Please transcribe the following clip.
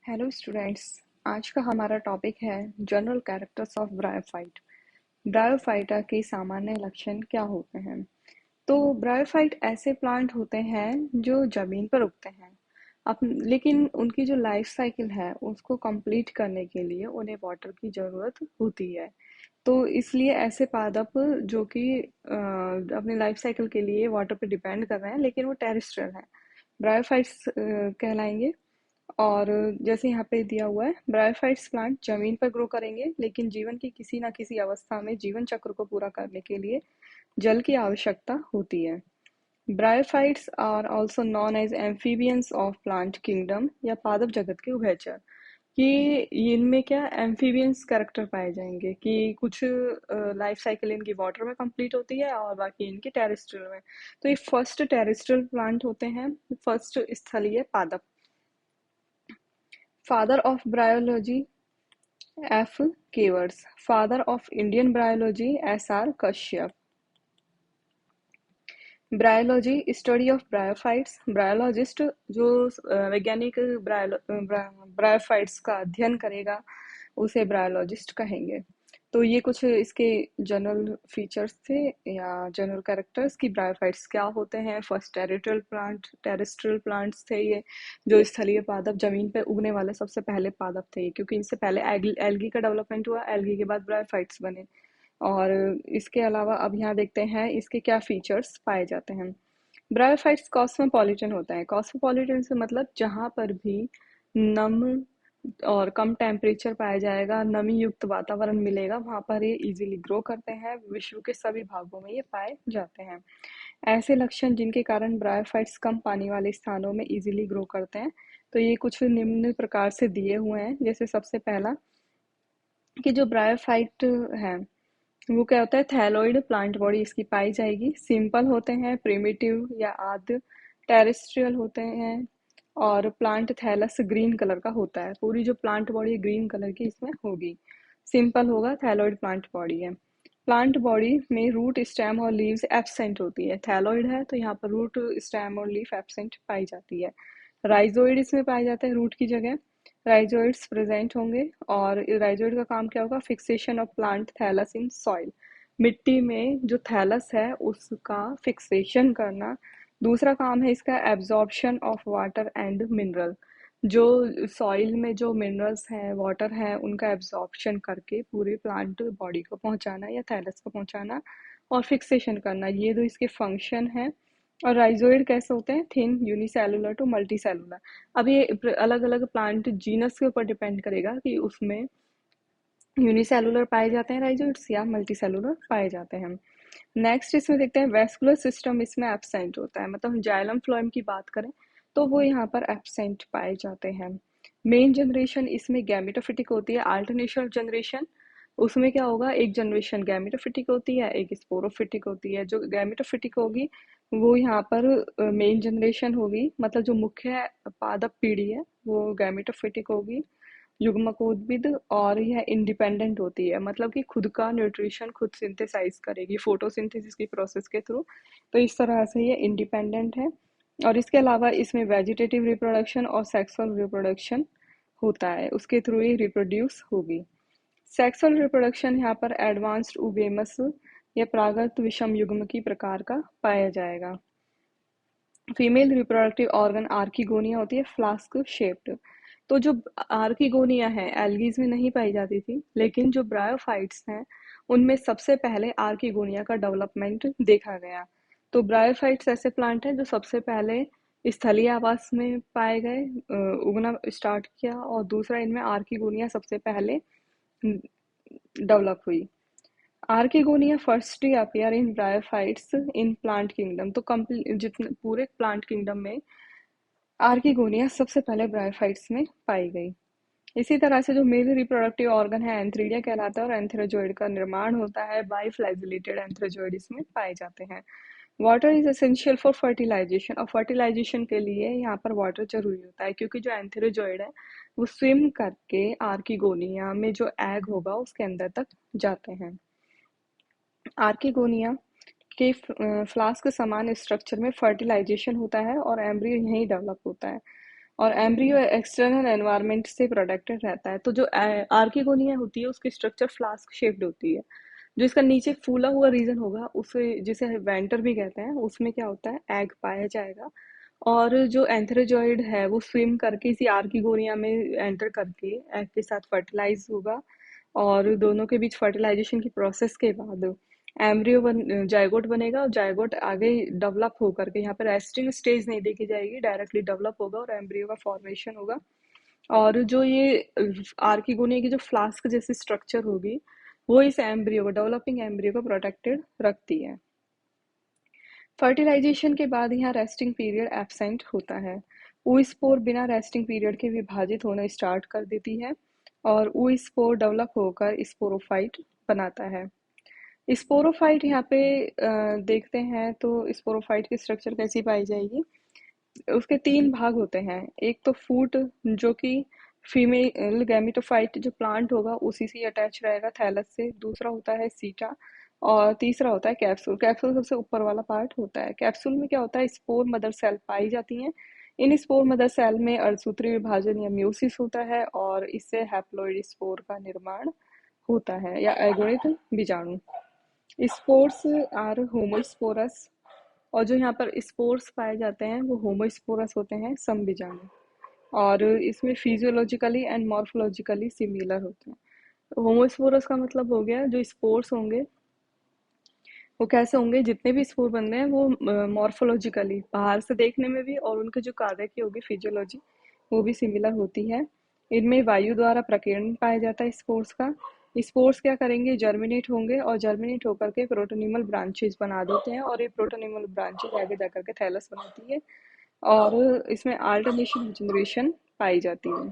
Hello students. आज का हमारा टॉपिक है general characters of bryophyte. Bryophyta के सामान्य लक्षण क्या होते हैं? तो ब्रायोफाइट ऐसे प्लांट होते हैं जो जमीन पर उगते हैं। लेकिन उनकी जो लाइफ साइकिल है उसको कंप्लीट करने के लिए उन्हें वाटर की ज़रूरत होती है। तो इसलिए ऐसे पादप जो कि अपनी लाइफ साइकिल के लिए वाटर पर डिपेंड कर रहे हैं लेकिन वो टेरेस्ट्रियल हैं, ब्रायोफाइट्स कहलाएंगे। और जैसे यहाँ पे दिया हुआ है, ब्रायोफाइट्स प्लांट जमीन पर ग्रो करेंगे लेकिन जीवन की किसी ना किसी अवस्था में जीवन चक्र को पूरा करने के लिए जल की आवश्यकता होती है। Bryophytes are also known as amphibians of plant kingdom या पादप जगत के उभयचर। कि इनमें क्या एम्फीबियंस कैरेक्टर पाए जाएंगे कि कुछ लाइफ साइकिल इनकी वाटर में कंप्लीट होती है और बाकी इनकी टेरेस्ट्रियल में। तो ये फर्स्ट टेरेस्ट्रियल प्लांट होते हैं, फर्स्ट स्थलीय पादप। Father of bryology F Cavers, father of Indian bryology S R Kashyap. Bryology study of bryophytes, bryologist जो वैज्ञानिक ब्रायोफाइट्स का अध्ययन करेगा उसे ब्रायोलॉजिस्ट कहेंगे। तो ये कुछ इसके जनरल फीचर्स थे या जनरल कैरेक्टर्स की ब्रायोफाइट्स क्या होते हैं। फर्स्ट टेरेस्ट्रियल प्लांट्स थे ये, जो स्थलीय पादप जमीन पे उगने वाले सबसे पहले पादप थे, क्योंकि इनसे पहले एल्गी का डेवलपमेंट हुआ, एल्गी के बाद ब्रायोफाइट्स बने। और इसके अलावा अब यहाँ देखते हैं इसके क्या फीचर्स पाए जाते हैं। ब्रायोफाइट्स कॉस्मोपॉलिटन होता है। कॉस्मोपॉलिटन से मतलब जहाँ पर भी नम और कम टेम्परेचर पाया जाएगा, नमी युक्त वातावरण मिलेगा, वहाँ पर ये इजीली ग्रो करते हैं। विश्व के सभी भागों में ये पाए जाते हैं। ऐसे लक्षण जिनके कारण ब्रायोफाइट्स कम पानी वाले स्थानों में इजीली ग्रो करते हैं, तो ये कुछ निम्न प्रकार से दिए हुए हैं। जैसे सबसे पहला कि जो ब्रायोफाइट है वो क्या होता है, थैलोइड प्लांट बॉडी इसकी पाई जाएगी। सिंपल होते हैं, प्रिमिटिव या आद्य, टेरेस्ट्रियल होते हैं, और प्लांट थैलस ग्रीन कलर का होता है। पूरी जो प्लांट बॉडी ग्रीन कलर की इसमें होगी, सिंपल होगा, थैलोइड प्लांट बॉडी है। प्लांट बॉडी में रूट स्टेम और लीव्स एब्सेंट होती है। थैलोइड है तो यहाँ पर रूट स्टेम और लीफ एब्सेंट पाई जाती है। राइजोइड इसमें पाए जाते हैं रूट की जगह, राइजोइड्स प्रेजेंट होंगे। और राइजोइड का काम क्या होगा, fixation of plant thallus in soil, मिट्टी में जो थैलस है उसका फिक्सेशन करना। दूसरा काम है इसका absorption of water and mineral, जो सॉइल में जो मिनरल्स हैं, वाटर है, उनका एब्जॉर्प्शन करके पूरे प्लांट बॉडी को पहुंचाना या थैलस को पहुंचाना और फिक्सेशन करना, ये दो इसके फंक्शन है। और राइजोइड कैसे होते हैं, thin unicellular to multi cellular. अब ये अलग अलग प्लांट जीनस के ऊपर डिपेंड करेगा कि उसमें यूनिसेलुलर पाए जाते हैं राइजोइड्स या मल्टी सेलुलर पाए जाते हैं। नेक्स्ट इसमें देखते हैं वेस्कुलर सिस्टम इसमें एब्सेंट होता है, मतलब जाइलम फ्लोएम की बात करें तो वो यहाँ पर एब्सेंट पाए जाते हैं। मेन जनरेशन इसमें गैमेटोफिटिक होती है। अल्टरनेशनल जनरेशन, उसमें क्या होगा, एक जनरेशन गैमेटोफिटिक होती है, एक स्पोरोफिटिक होती है। जो गैमेटोफिटिक होगी वो यहाँ पर मेन जनरेशन होगी, मतलब जो मुख्य पादप पीढ़ी है वो गैमेटोफिटिक होगी, युग्मकोद्भिद। और यह इंडिपेंडेंट होती है, मतलब कि खुद का न्यूट्रिशन खुद सिंथेसाइज करेगी फोटोसिंथेसिस की प्रोसेस के थ्रू। तो इस तरह से ये इंडिपेंडेंट है। और इसके अलावा इसमें वेजिटेटिव रिप्रोडक्शन और सेक्सुअल रिप्रोडक्शन होता है, उसके थ्रू ही रिप्रोड्यूस होगी। सेक्सुअल रिप्रोडक्शन यहाँ पर एडवांस्ड उबेमस या प्रागत विषम युग्म की प्रकार का पाया जाएगा। फीमेल रिप्रोडक्टिव ऑर्गन आर्किगोनिया होती है, फ्लास्क शेप्ड। तो जो आर्किगोनिया है एल्गीज में नहीं पाई जाती थी, लेकिन जो ब्रायोफाइट्स हैं उनमें सबसे पहले आर्किगोनिया का डेवलपमेंट देखा गया। तो ब्रायोफाइट्स ऐसे प्लांट हैं जो सबसे पहले स्थलीय आवास में पाए गए, उगना स्टार्ट किया, और दूसरा इनमें आर्किगोनिया सबसे पहले डेवलप हुई। Archegonia firstly appear in bryophytes in plant kingdom. तो जितने पूरे प्लांट किंगडम में आर्किगोनिया सबसे पहले ब्रायोफाइट्स में पाई गई। इसी तरह से जो मेल रिप्रोडक्टिव ऑर्गन है एंथ्रीडिया कहलाता है, और एंथ्रोजोइड का निर्माण होता है, बाई फ्लैजिलेटेड एंथ्रोजोइड इसमें पाए जाते हैं। Water is essential for fertilization, और फर्टिलाइजेशन के लिए यहाँ पर वाटर जरूरी होता है, क्योंकि जो एंथ्रोजोइड है वो स्विम करके आर्किगोनिया में जो एग होगा उसके अंदर तक जाते हैं। आर्किगोनिया के फ्लास्क समान स्ट्रक्चर में फर्टिलाइजेशन होता है और एम्ब्रियो यहीं डेवलप होता है। और एम्ब्रियो एक्सटर्नल एनवायरनमेंट से प्रोटेक्टेड रहता है। तो जो आर्किगोनिया होती है उसकी स्ट्रक्चर फ्लास्क शेप्ड होती है। जो इसका नीचे फूला हुआ रीजन होगा उसे जिसे वेंटर भी कहते हैं, उसमें क्या होता है, एग पाया जाएगा। और जो एंथ्रेजॉइड है वो स्विम करके इसी आर्किगोनिया में एंटर करके एग के साथ फर्टिलाइज होगा। और दोनों के बीच फर्टिलाइजेशन की प्रोसेस के बाद एम्ब्रियो जाइगोट बनेगा, और जाइगोट आगे डेवलप होकर के, यहाँ पर रेस्टिंग स्टेज नहीं देखी जाएगी, डायरेक्टली डेवलप होगा और एम्ब्रियो का फॉर्मेशन होगा। और जो ये आर्किगोनिया की जो फ्लास्क जैसी स्ट्रक्चर होगी वो इस एम्ब्रियो को, डेवलपिंग एम्ब्रियो को प्रोटेक्टेड रखती है। फर्टिलाइजेशन के बाद यहाँ रेस्टिंग पीरियड एब्सेंट होता है। ऊ स्पोर बिना रेस्टिंग पीरियड के विभाजित होना स्टार्ट कर देती है और ऊ स्पोर डेवलप होकर स्पोरोफाइट बनाता है। स्पोरोफाइट यहाँ पे देखते हैं तो स्पोरोफाइट की स्ट्रक्चर कैसी पाई जाएगी। उसके तीन भाग होते हैं। एक तो फूट, जो कि फीमेल गैमेटोफाइट जो प्लांट होगा उसी से अटैच रहेगा थैलस से। दूसरा होता है सीटा, और तीसरा होता है कैप्सूल। कैप्सूल सबसे ऊपर वाला पार्ट होता है। कैप्सूल में क्या होता है, स्पोर मदर सेल पाई जाती हैं। इन स्पोर मदर सेल में अर्धसूत्री विभाजन या म्यूसिस होता है और इससे हैप्लॉइड स्पोर का निर्माण होता है या एगोनिक बीजाणु। स्पोर्स आर होमोस्पोरस, और जो यहाँ पर स्पोर्स पाए जाते हैं वो होमोस्पोरस होते हैं, समबीजाणु। और इसमें फिजियोलॉजिकली एंड मॉर्फोलॉजिकली सिमिलर होते हैं। होमोस्पोरस का मतलब हो गया जो स्पोर्स होंगे वो कैसे होंगे, जितने भी स्पोर बन रहे हैं वो मॉर्फोलॉजिकली बाहर से देखने में भी, और उनके जो कार्य की होगी फिजियोलॉजी वो भी सिमिलर होती है। इनमें वायु द्वारा प्रकीर्णन पाया जाता है स्पोर्स का। स्पोर्स क्या करेंगे, जर्मिनेट होंगे और जर्मिनेट होकर के प्रोटोनिमल ब्रांचेस बना देते हैं, और ये प्रोटोनिमल ब्रांचेस आगे जाकर के थैलस बनाती है। और इसमें अल्टरनेशन जनरेशन पाई जाती है।